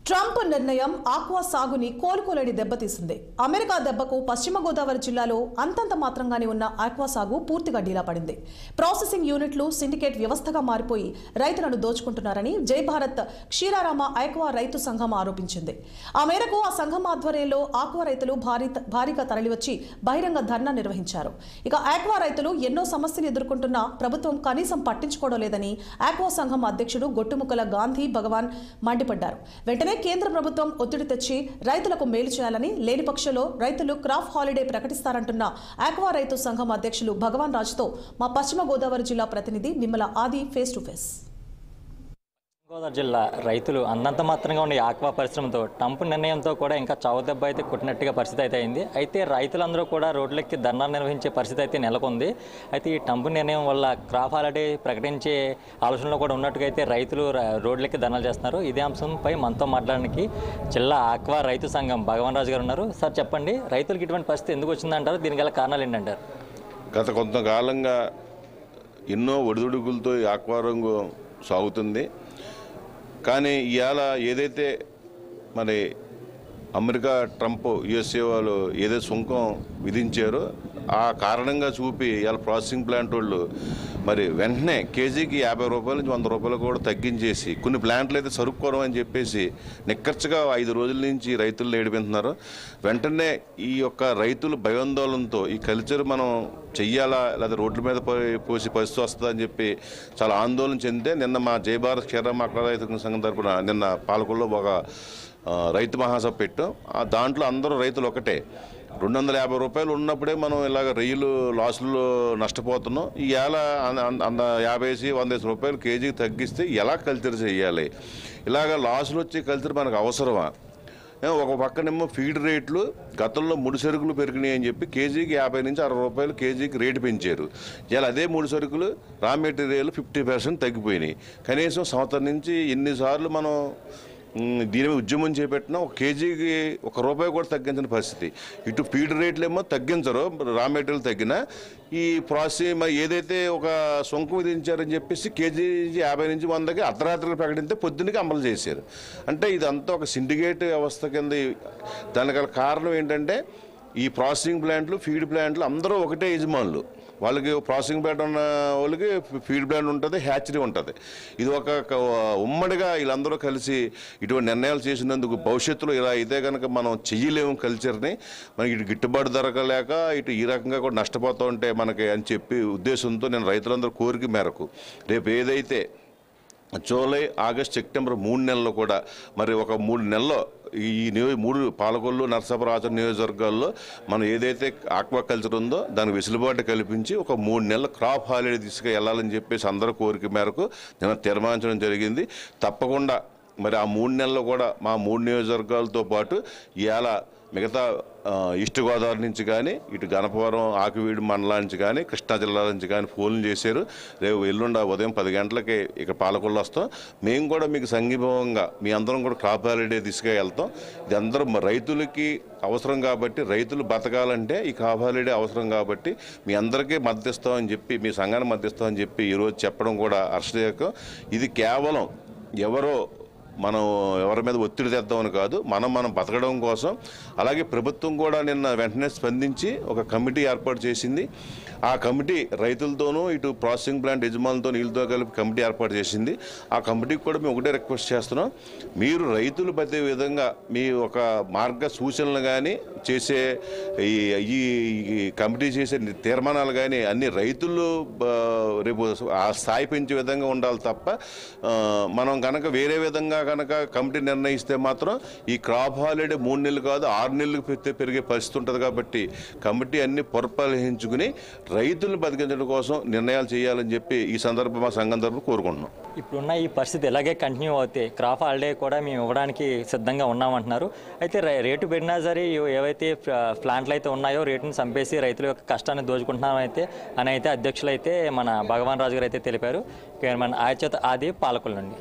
Trump నిర్ణయం aqua సాగుని కోలుకోలేని దెబ్బతీసింది. అమెరికా దెబ్బకు పశ్చిమ గోదావరి జిల్లాలో అంతంత మాత్రంగానే ఉన్న ఆక్వా సాగు పూర్తిగా డీలా పడింది. ప్రాసెసింగ్ యూనిట్లు సిండికేట్ వ్యవస్థగా మారిపోయి రైతులను దోచుకుంటున్నారని జై భారత్ క్షీరారామ ఆక్వా రైతు సంఘం ఆరోపించింది. ఆ మేరకు ఆ సంఘం ఆధ్వర్యంలో ఆక్వా రైతులు భారీగా తరలివచ్చి బహిరంగ ధర్నా నిర్వహించారు. ఇక ఆక్వా రైతులు ఎన్నో సమస్యలు ఎదుర్కొంటున్నా ప్రభుత్వం కనీసం పట్టించుకోవడం లేదని ఆక్వా సంఘం అధ్యక్షుడు గొట్టుముక్కల గాంధీ భగవాన్ మండిపడ్డారు. వెంటనే కేంద్ర ప్రభుత్వం ఒత్తిడి తెచ్చి రైతులకు మేలు చేయాలని, లేని పక్షంలో రైతులు క్రాప్ హాలిడే ప్రకటిస్తారంటున్న ఆక్వా రైతు సంఘం అధ్యక్షులు భగవాన్ రాజ్తో మా పశ్చిమ గోదావరి జిల్లా ప్రతినిధి నిమ్మల ఆది ఫేస్ టు ఫేస్. గోదావరి జిల్లా రైతులు అంతంత మాత్రంగా ఉన్న ఆక్వా పరిశ్రమతో ట్రంప్ నిర్ణయంతో కూడా ఇంకా చావుదెబ్బ అయితే కొట్టినట్టుగా పరిస్థితి అయితే అయింది. అయితే రైతులందరూ కూడా రోడ్లెక్కి ధర్నాలు నిర్వహించే పరిస్థితి అయితే నెలకొంది. అయితే ఈ ట్రంప్ నిర్ణయం వల్ల క్రాప్ హాలిడే ప్రకటించే ఆలోచనలో కూడా ఉన్నట్టుగా అయితే రైతులు రోడ్లెక్కి ధర్నాలు చేస్తున్నారు. ఇదే అంశంపై మనతో మాట్లాడడానికి జిల్లా ఆక్వా రైతు సంఘం భగవాన్ రాజు గారు ఉన్నారు. సార్ చెప్పండి, రైతులకు ఇటువంటి పరిస్థితి ఎందుకు వచ్చిందంటారు? దీనికి గల కారణాలు ఏంటంటారు? గత కొంతకాలంగా ఎన్నో ఒడిదుడుకులతో ఈ ఆక్వా రంగు సాగుతుంది. కానీ ఇవాళ ఏదైతే మరి అమెరికా ట్రంప్ యుఎస్ఏ వాళ్ళు ఏదైతే సుంకం విధించారో ఆ కారణంగా చూపి ఇవాళ ప్రాసెసింగ్ ప్లాంట్ వాళ్ళు మరి వెంటనే కేజీకి 50 రూపాయల నుంచి 100 రూపాయలు కూడా తగ్గించేసి కొన్ని ప్లాంట్లు అయితే సరుక్కోవడం అని చెప్పేసి నిక్కర్చగా 5 రోజుల నుంచి రైతులు ఏడిపిస్తున్నారు. వెంటనే ఈ యొక్క రైతులు భయాందోళనతో ఈ కల్చర్ మనం చెయ్యాలా లేదా రోడ్ల మీద పోసి పరిస్థితి వస్తుందని చెప్పి చాలా ఆందోళన చెందితే నిన్న మా జై భారత్ క్షీరారామ ఆక్వా రైతు సంఘం తరపున నిన్న పాలకొల్లో ఒక రైతు మహాసభ పెట్టాం. దాంట్లో అందరూ రైతులు ఒకటే, 250 రూపాయలు ఉన్నప్పుడే మనం ఇలాగ రైలు లాసులు నష్టపోతున్నాం. ఈ ఏళ 50-100 రూపాయలు కేజీకి తగ్గిస్తే ఎలా కల్చర్ చేయాలి? ఇలాగ లాసులు వచ్చే కల్చర్ మనకు అవసరమా? ఒక పక్కనేమో ఫీడ్ రేట్లు గతంలో ముడి సరుకులు పెరిగినాయి అని చెప్పి కేజీకి 50-60 రూపాయలు కేజీకి రేటు పెంచారు. ఇలా అదే ముడి సరుకులు రా మెటీరియల్ 50% తగ్గిపోయినాయి. కనీసం సంవత్సరం నుంచి ఎన్నిసార్లు మనం దీని మీద ఉద్యమం చేపట్టినా ఒక కేజీకి ₹1 కూడా తగ్గించిన పరిస్థితి. ఇటు ఫీడ్ రేట్లు ఏమో తగ్గించరు, రా మెటీరియల్ తగ్గినా ఈ ప్రాసెస్ ఏదైతే ఒక సొంకు విధించారని చెప్పేసి కేజీ 50 నుంచి 100కి అర్ధరాత్రికి ప్రకటిస్తే పొద్దున్నకి అమలు చేశారు. అంటే ఇదంతా ఒక సిండికేట్ వ్యవస్థ కింద. దానికి గల కారణం ఏంటంటే ఈ ప్రాసెసింగ్ ప్లాంట్లు ఫీడ్ ప్లాంట్లు అందరూ ఒకటే యజమానులు. వాళ్ళకి ప్రాసెసింగ్ ప్లాంట్ ఉన్న వాళ్ళకి ఫీడ్ ప్లాంట్ ఉంటుంది, హ్యాచరీ ఉంటుంది. ఇది ఒక ఉమ్మడిగా వీళ్ళందరూ కలిసి ఇటువంటి నిర్ణయాలు చేసినందుకు భవిష్యత్తులో ఇలా అయితే కనుక మనం చెయ్యలేము కల్చర్ని, మనకి ఇటు గిట్టుబాటు దొరకలేక ఇటు ఈ రకంగా కూడా నష్టపోతూ ఉంటే మనకి అని చెప్పి ఉద్దేశంతో నేను రైతులందరూ కోరిక మేరకు రేపు ఏదైతే జూలై, ఆగస్ట్, సెప్టెంబర్ 3 నెలల్లో కూడా మరి ఒక 3 నెలల్లో ఈ 3 పాలకొల్లు, నరసాపురం నియోజకవర్గాల్లో మనం ఏదైతే ఆక్వాకల్చర్ ఉందో దానికి వెసులుబాటు కల్పించి ఒక 3 నెలల క్రాప్ హాలిడే తీసుకెళ్ళాలని చెప్పేసి అందరూ కోరిక మేరకు నేను తీర్మానించడం జరిగింది. తప్పకుండా మరి ఆ 3 నెలల్లో కూడా మా 3 నియోజకవర్గాలతో పాటు ఇవాళ మిగతా ఈస్ట్ గోదావరి నుంచి కానీ ఇటు గణపవరం, ఆకువీడు మండలాల నుంచి కానీ కృష్ణా జిల్లా నుంచి కానీ ఫోన్లు చేశారు. రేపు ఎల్లుండ ఉదయం 10 గంటలకి ఇక్కడ పాలకొల్లు వస్తాం. మేము కూడా మీకు సంఘీభావంగా మీ అందరం కూడా క్రాప్ హాలిడే తీసుకెళ్తాం. ఇది అందరూ రైతులకి అవసరం కాబట్టి, రైతులు బతకాలంటే ఈ క్రాప్ హాలిడే అవసరం కాబట్టి మీ అందరికీ మద్దతు ఇస్తామని చెప్పి, మీ సంఘాన్ని మద్దతు ఇస్తామని చెప్పి ఈరోజు చెప్పడం కూడా హర్షదాయకం. ఇది కేవలం మనం ఎవరి మీద ఒత్తిడి తెద్దామని కాదు, మనం బతకడం కోసం. అలాగే ప్రభుత్వం కూడా నిన్న వెంటనే స్పందించి ఒక కమిటీ ఏర్పాటు చేసింది. ఆ కమిటీ రైతులతోనూ ఇటు ప్రాసెసింగ్ ప్లాంట్ యజమానులతో వీళ్ళతో కలిపి కమిటీ ఏర్పాటు చేసింది. ఆ కమిటీకి కూడా మేము ఒకటే రిక్వెస్ట్ చేస్తున్నాం, మీరు రైతులు బతికే విధంగా మీ ఒక మార్గ సూచనలు కానీ చేసే ఈ కమిటీ చేసే తీర్మానాలు కానీ అన్ని రైతులు రేపు ఆ స్థాయి పెంచే విధంగా ఉండాలి తప్ప మనం కనుక వేరే విధంగా కనుక కమిటీ నిర్ణయిస్తే మాత్రం ఈ క్రాప్ హాలిడే 3 నెలలు కాదు 6 నెలలకు పెరిగే పరిస్థితి ఉంటుంది. కాబట్టి కమిటీ అన్ని పరిపాలించుకుని రైతులను బతికించడం కోసం నిర్ణయాలు చేయాలని చెప్పి ఈ సందర్భం మా సంఘం తరపున కోరుకుంటున్నాం. ఇప్పుడున్న ఈ పరిస్థితి ఇలాగే కంటిన్యూ అవుతే క్రాప్ హాలిడే కూడా మేము ఇవ్వడానికి సిద్ధంగా ఉన్నామంటున్నారు. అయితే రేటు పెరిగినా సరే ఏవైతే ప్లాంట్లు అయితే ఉన్నాయో రేటును చంపేసి రైతుల యొక్క కష్టాన్ని దోచుకుంటున్నామైతే అని అయితే అధ్యక్షులు అయితే మన భగవాన్ రాజు గారు అయితే తెలిపారు. కెమెరామెన్ ఆయచేత ఆది పాలకొల్లు నుండి.